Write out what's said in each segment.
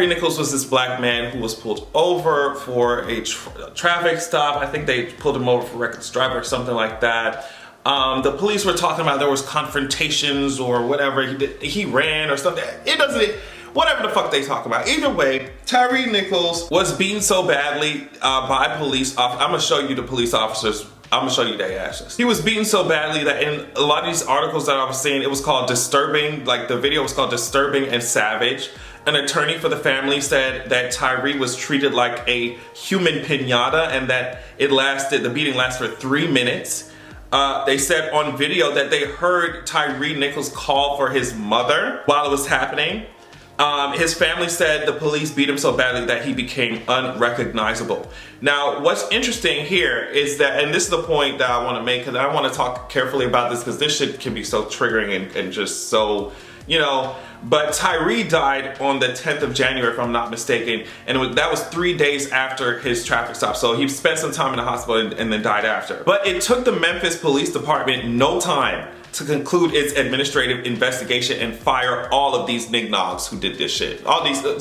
Tyre Nichols was this black man who was pulled over for a traffic stop. I think they pulled him over for reckless driving or something like that. The police were talking about there was confrontations or whatever. He ran or something. It doesn't, whatever the fuck they talk about. Either way, Tyre Nichols was beaten so badly by police. I'm gonna show you the police officers. I'm gonna show you their asses. He was beaten so badly that in a lot of these articles that I was seeing, it was called disturbing, like the video was called disturbing and savage. An attorney for the family said that Tyre was treated like a human piñata and that the beating lasted for 3 minutes. They said on video that they heard Tyre Nichols call for his mother while it was happening. His family said the police beat him so badly that he became unrecognizable. Now, what's interesting here is that, and this is the point that I want to make, because I want to talk carefully about this, because this shit can be so triggering and just so, you know, but Tyre died on the 10th of January, if I'm not mistaken, and that was 3 days after his traffic stop. So he spent some time in the hospital and then died after. But it took the Memphis Police Department no time to conclude its administrative investigation and fire all of these nignogs who did this shit.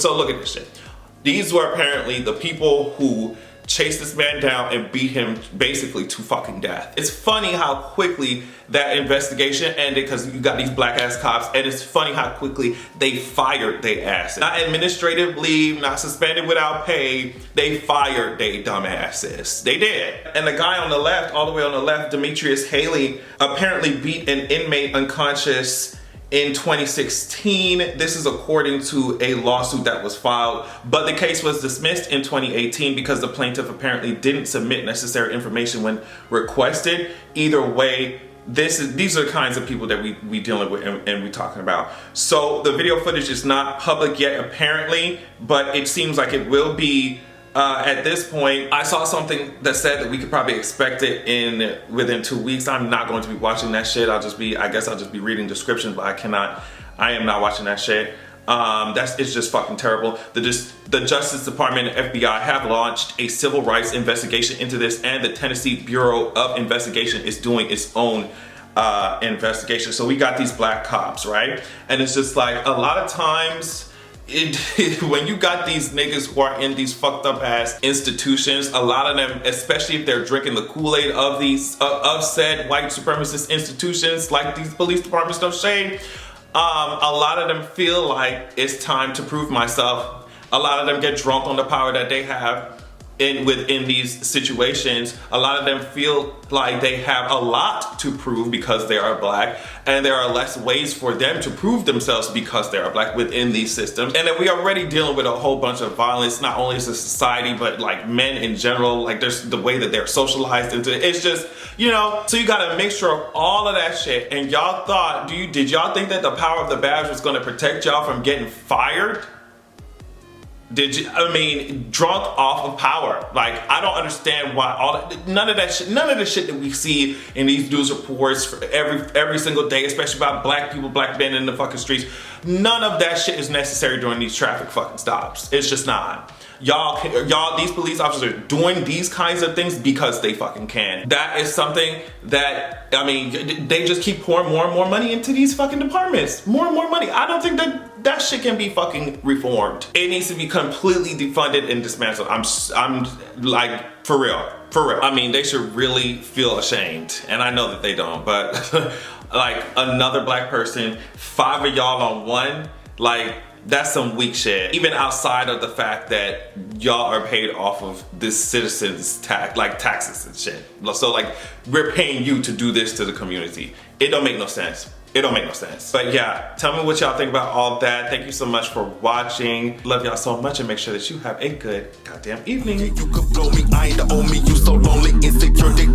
So look at this shit. These were apparently the people who chased this man down and beat him basically to fucking death. It's funny how quickly that investigation ended, because you got these black ass cops, and it's funny how quickly they fired their asses. Not administrative leave, not suspended without pay, they fired their dumb asses. They did. And the guy on the left, all the way on the left, Demetrius Haley, apparently beat an inmate unconscious in 2016. This is according to a lawsuit that was filed, but the case was dismissed in 2018 because the plaintiff apparently didn't submit necessary information when requested. Either way, these are the kinds of people that we dealing with and we talking about. So the video footage is not public yet apparently, but it seems like it will be at this point. I saw something that said that we could probably expect it within 2 weeks. I'm not going to be watching that shit. I guess I'll just be reading descriptions, but I am not watching that shit. It's just fucking terrible. The Justice Department and FBI have launched a civil rights investigation into this, and the Tennessee Bureau of Investigation is doing its own investigation. So we got these black cops, right? And it's just like, a lot of times, when you got these niggas who are in these fucked up ass institutions, a lot of them, especially if they're drinking the Kool-Aid of these of said white supremacist institutions like these police departments, no shade, a lot of them feel like it's time to prove myself. A lot of them get drunk on the power that they have within these situations. A lot of them feel like they have a lot to prove because they are black, and there are less ways for them to prove themselves because they are black within these systems. And then we already dealing with a whole bunch of violence, not only as a society, but like men in general. Like, there's the way that they're socialized into it. It's just, you know, so you got a mixture of all of that shit. And y'all thought, did y'all think that the power of the badge was gonna protect y'all from getting fired? Drunk off of power. Like, I don't understand why none of the shit that we see in these news reports for every single day, especially about black people, black men in the fucking streets, none of that shit is necessary during these traffic fucking stops. It's just not. Y'all, these police officers are doing these kinds of things because they fucking can. That is something that, they just keep pouring more and more money into these fucking departments. More and more money. I don't think that shit can be fucking reformed. It needs to be completely defunded and dismantled. I'm like, for real. They should really feel ashamed. And I know that they don't, but like, another black person, 5 of y'all on one, like, that's some weak shit. Even outside of the fact that y'all are paid off of this citizens tax, like taxes and shit. So like, we're paying you to do this to the community. It don't make no sense. It don't make no sense. But yeah, tell me what y'all think about all that. Thank you so much for watching. Love y'all so much, and make sure that you have a good goddamn evening. You could blow me, I ain't the only, you so lonely, insecure, they